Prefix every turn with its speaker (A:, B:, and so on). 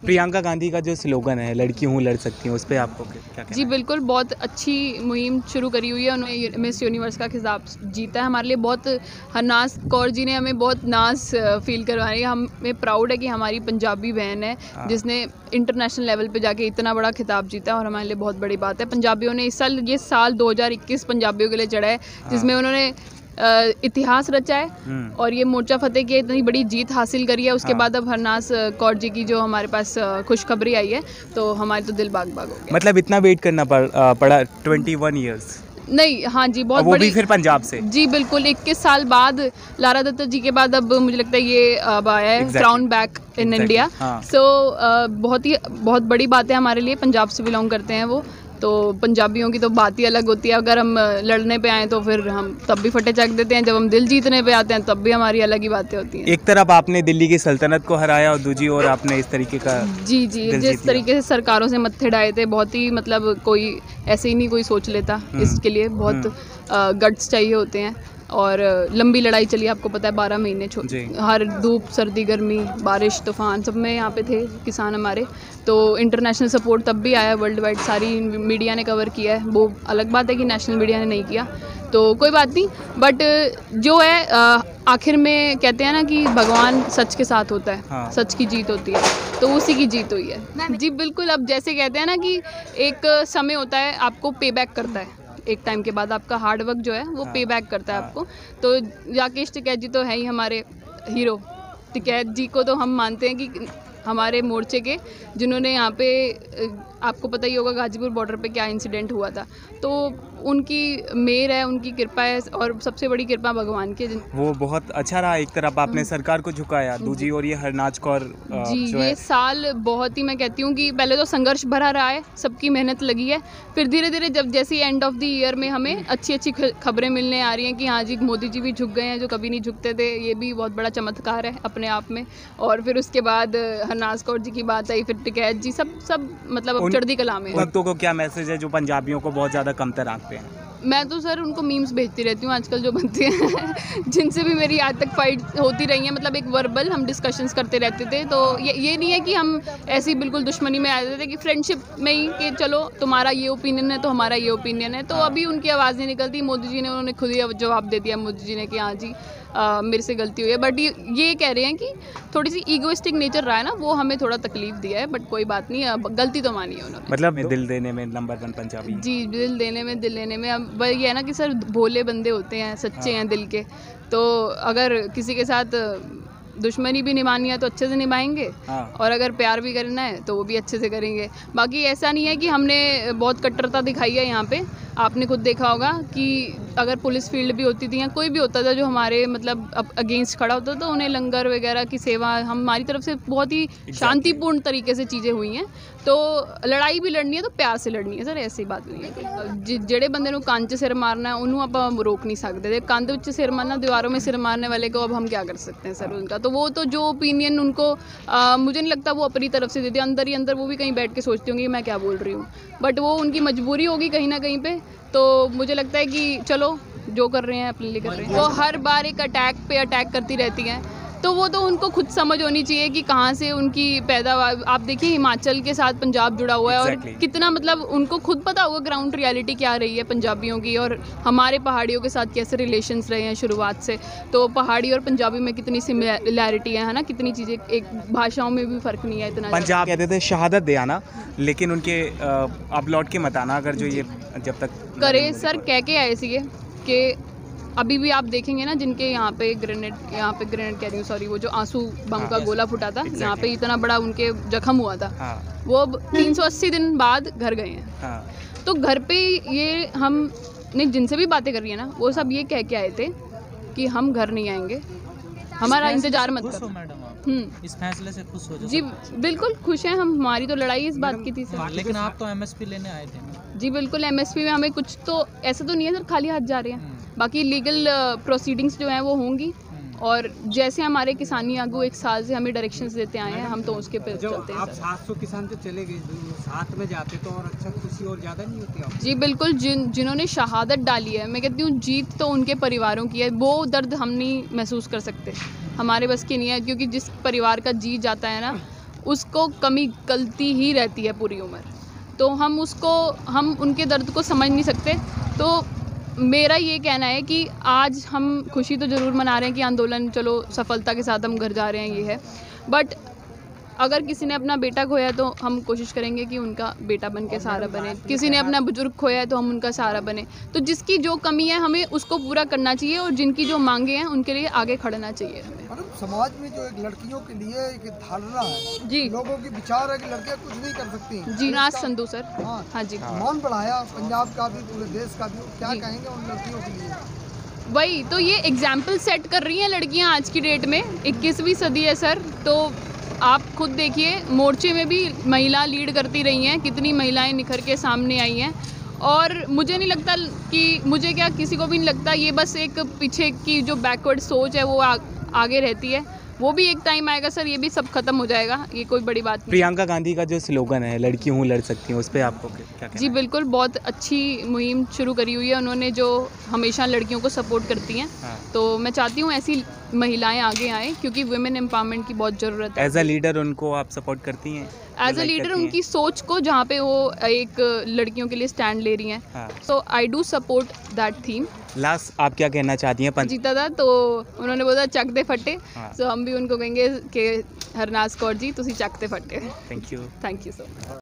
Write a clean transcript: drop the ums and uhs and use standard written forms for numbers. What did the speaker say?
A: प्रियंका गांधी का जो स्लोगन है लड़की हूँ लड़ सकती हूँ, उस पर आपको क्या कहना
B: जी
A: है?
B: बिल्कुल, बहुत अच्छी मुहिम शुरू करी हुई है। उन्होंने मिस यूनिवर्स का खिताब जीता है, हमारे लिए बहुत। हरनाज कौर जी ने हमें बहुत नाज फील करवाई है। हमें प्राउड है कि हमारी पंजाबी बहन है जिसने इंटरनेशनल लेवल पे जाके इतना बड़ा खिताब जीता है, और हमारे लिए बहुत बड़ी बात है। पंजाबियों ने इस साल, ये साल 2021 पंजाबियों के लिए चढ़ा है, जिसमें उन्होंने इतिहास रचा है और ये मोर्चा फतेह की इतनी बड़ी जीत हासिल करी है। उसके बाद अब हरनाज कौर जी की जो हमारे पास खुशखबरी आई है, तो हमारे तो दिल बाग बाग हो गया।
A: मतलब इतना वेट करना पड़ा 21 ईयर्स?
B: नहीं, हाँ जी, बहुत
A: वो
B: बड़ी।
A: भी फिर पंजाब से?
B: जी बिल्कुल, 21 साल बाद लारा दत्ता जी के बाद अब मुझे लगता है ये अब आया है क्राउन बैक इन इंडिया। सो बहुत बड़ी बात है हमारे लिए। पंजाब से बिलोंग करते हैं वो, तो पंजाबियों की तो बात ही अलग होती है। अगर हम लड़ने पे आए तो फिर हम तब भी फटे चक देते हैं, जब हम दिल जीतने पे आते हैं तब भी हमारी अलग ही बातें होती हैं।
A: एक तरफ आपने दिल्ली की सल्तनत को हराया और दूसरी ओर आपने इस तरीके का
B: जी जिस तरीके से सरकारों से मत्थे डाए थे, बहुत ही मतलब कोई ऐसे ही नहीं कोई सोच लेता। इसके लिए बहुत गट्स चाहिए होते हैं, और लंबी लड़ाई चली, आपको पता है 12 महीने हर धूप सर्दी गर्मी बारिश तूफान सब में यहाँ पे थे किसान हमारे। तो इंटरनेशनल सपोर्ट तब भी आया, वर्ल्ड वाइड सारी मीडिया ने कवर किया है। वो अलग बात है कि नेशनल मीडिया ने नहीं किया, तो कोई बात नहीं। बट जो है आखिर में कहते हैं ना कि भगवान सच के साथ होता है, सच की जीत होती है, तो उसी की जीत हुई है। जी बिल्कुल, अब जैसे कहते हैं ना कि एक समय होता है आपको पे बैक करता है, एक टाइम के बाद आपका हार्ड वर्क जो है वो पे बैक करता है आपको। तो राकेश टिकैत जी तो है ही हमारे हीरो। टिकैत जी को तो हम मानते हैं कि हमारे मोर्चे के, जिन्होंने यहाँ पे, आपको पता ही होगा गाजीपुर बॉर्डर पे क्या इंसिडेंट हुआ था, तो उनकी मेहर है, उनकी कृपा है, और सबसे बड़ी कृपा भगवान की।
A: वो बहुत अच्छा रहा। एक तरफ आपने सरकार को झुकाया, दूसरी ओर ये हरनाज कौर
B: जी, ये साल बहुत ही, मैं कहती हूँ कि पहले तो संघर्ष भरा रहा है, सबकी मेहनत लगी है, फिर धीरे धीरे जब जैसे एंड ऑफ द ईयर में हमें अच्छी अच्छी खबरें मिलने आ रही हैं कि हाँ जी मोदी जी भी झुक गए हैं, जो कभी नहीं झुकते थे। ये भी बहुत बड़ा चमत्कार है अपने आप में। और फिर उसके बाद हरनाज कौर जी की बात आई, फिर टिकैत जी, सब मतलब अब चढ़ती कला में।
A: भक्तों को क्या मैसेज है जो पंजाबियों को बहुत ज़्यादा कमतर आंकते हैं?
B: मैं तो सर उनको मीम्स भेजती रहती हूँ आजकल जो बनते हैं जिनसे भी मेरी आज तक फाइट होती रही है, मतलब एक वर्बल हम डिस्कशंस करते रहते थे। तो ये नहीं है कि हम ऐसी बिल्कुल दुश्मनी में आ जाते थे, कि फ्रेंडशिप में ही कि चलो तुम्हारा ये ओपिनियन है तो हमारा ये ओपिनियन है। तो अभी उनकी आवाज़ नहीं निकलती। मोदी जी ने, उन्होंने खुद ही जवाब दे दिया मोदी जी ने कि हाँ जी मेरे से गलती हुई है। बट ये कह रहे हैं कि थोड़ी सी ईगोइस्टिक नेचर रहा है ना, वो हमें थोड़ा तकलीफ दिया है, बट कोई बात नहीं, गलती तो मानी है उन्होंने।
A: मतलब दिल देने में नंबर 1 पंजाबी।
B: जी, दिल देने में, दिल लेने में। अब ये है ना कि सर भोले बंदे होते हैं, सच्चे हैं दिल के, तो अगर किसी के साथ दुश्मनी भी निभानी है तो अच्छे से निभाएंगे, और अगर प्यार भी करना है तो वो भी अच्छे से करेंगे। बाकी ऐसा नहीं है कि हमने बहुत कट्टरता दिखाई है यहाँ पे। आपने खुद देखा होगा कि अगर पुलिस फील्ड भी होती थी या कोई भी होता था जो हमारे मतलब अगेंस्ट खड़ा होता था, तो उन्हें लंगर वगैरह की सेवा हमारी तरफ से बहुत ही शांतिपूर्ण तरीके से चीज़ें हुई हैं। तो लड़ाई भी लड़नी है तो प्यार से लड़नी है सर, ऐसी बात नहीं है। ਜਿਹੜੇ ਬੰਦੇ ਨੂੰ ਕੰਨ 'ਚ ਸਿਰ मारना है ਉਹਨੂੰ ਆਪਾਂ रोक नहीं सकते। ਕੰਨ ਦੇ ਵਿੱਚ सिर मारना, दीवारों में सिर मारने वाले को अब हम क्या कर सकते हैं सर उनका। तो वो तो जो ओपिनियन उनको मुझे नहीं लगता वो अपनी तरफ से देते, अंदर ही अंदर वो भी कहीं बैठ के सोचती होंगी मैं क्या बोल रही हूँ, बट वो उनकी मजबूरी होगी कहीं ना कहीं पे। तो मुझे लगता है कि चलो जो कर रहे हैं अपने लिए कर रहे हैं। वो हर बार एक अटैक पे अटैक करती रहती हैं, तो वो तो उनको खुद समझ होनी चाहिए कि कहाँ से उनकी पैदावार। आप देखिए हिमाचल के साथ पंजाब जुड़ा हुआ है, और कितना मतलब उनको खुद पता होगा ग्राउंड रियलिटी क्या रही है पंजाबियों की, और हमारे पहाड़ियों के साथ कैसे रिलेशंस रहे हैं शुरुआत से। तो पहाड़ी और पंजाबी में कितनी सिमिलैरिटी है ना, कितनी चीज़ें, एक भाषाओं में भी फ़र्क नहीं है इतना।
A: पंजाब कहते थे शहादत दे आना, लेकिन उनके अब लौट के मत आना अगर जो ये जब तक
B: करे। सर कह के आए सी कि अभी भी आप देखेंगे ना जिनके यहाँ पे ग्रेनेड कह रही हूँ सॉरी, वो जो आंसू बम का गोला फूटा था यहाँ पे, इतना बड़ा उनके जख्म हुआ था, वो अब 380 दिन बाद घर गए हैं। तो घर पे ये हमने जिनसे भी बातें कर रही है ना, वो सब ये कह के आए थे कि हम घर नहीं आएंगे, हमारा इंतजार मत करो।
C: इस फैसले से खुश हो?
B: जी बिल्कुल खुश हैं हम, हमारी तो लड़ाई इस बात की थी सर।
C: लेकिन आप तो एमएसपी लेने आए थे।
B: जी बिल्कुल, एमएसपी में हमें कुछ तो ऐसा तो नहीं है सर खाली हाथ जा रहे हैं, बाकी लीगल प्रोसीडिंग्स जो हैं वो होंगी, और जैसे हमारे किसानी आगू 1 साल से हमें डायरेक्शंस देते आए हैं, हम तो उसके पे चलते हैं।
D: आप 700 किसान जो चले गए, साथ में जाते तो और अच्छा खुशी और ज़्यादा नहीं होती आप?
B: जी बिल्कुल, जिन्होंने शहादत डाली है, मैं कहती हूँ जीत तो उनके परिवारों की है, वो दर्द हम नहीं महसूस कर सकते, हमारे बस की नहीं है। क्योंकि जिस परिवार का जी जाता है ना, उसको कमी गलती ही रहती है पूरी उम्र। तो हम उनके दर्द को समझ नहीं सकते। तो मेरा ये कहना है कि आज हम खुशी तो ज़रूर मना रहे हैं कि आंदोलन चलो सफलता के साथ हम घर जा रहे हैं, ये है, बट अगर किसी ने अपना बेटा खोया तो हम कोशिश करेंगे कि उनका बेटा बन के सहारा बने, किसी ने अपना बुजुर्ग खोया है तो हम उनका सहारा बने। तो जिसकी जो कमी है हमें उसको पूरा करना चाहिए और जिनकी जो मांगे हैं उनके लिए आगे खड़ना चाहिए हमें।
E: मतलब समाज में जो एक लड़कियों के लिए एक धारणा है,
B: जी,
E: लोगों की विचार है कि लड़कियां कुछ नहीं कर सकती।
B: जी राज संधू सर। हाँ जी,
E: मान बढ़ाया पंजाब का भी, पूरे देश का भी, क्या कहेंगे उन लड़कियों के लिए?
B: वही तो, ये एग्जाम्पल सेट कर रही हैं लड़कियां आज की डेट में। 21वीं सदी है सर, तो आप खुद देखिए मोर्चे में भी महिला लीड करती रही हैं, कितनी महिलाएं निखर के सामने आई हैं। और मुझे नहीं लगता कि मुझे क्या किसी को भी नहीं लगता, ये बस एक पीछे की जो बैकवर्ड सोच है वो आगे रहती है। वो भी एक टाइम आएगा सर, ये भी सब खत्म हो जाएगा, ये कोई बड़ी बात नहीं।
A: प्रियंका गांधी का जो स्लोगन है लड़की हूँ लड़ सकती हूँ, उस पर आपको क्या कहना
B: जी
A: है?
B: बिल्कुल, बहुत अच्छी मुहिम शुरू करी हुई है उन्होंने, जो हमेशा लड़कियों को सपोर्ट करती हैं।
A: हाँ।
B: तो मैं चाहती हूँ ऐसी महिलाएं आगे आएँ, क्योंकि वुमेन एम्पावरमेंट की बहुत ज़रूरत है।
A: एज अ लीडर उनको आप सपोर्ट करती हैं?
B: एज अ लीडर उनकी सोच को, जहाँ पे वो एक लड़कियों के लिए स्टैंड ले रही हैं, so I do support that theme.
A: Last आप क्या कहना चाहती हैं?
B: जीता था तो उन्होंने बोला चक दे फटे, सो हम भी उनको कहेंगे कि हरनाज कौर जी तुसी चक दे फटे।
A: Thank you.
B: Thank you so much.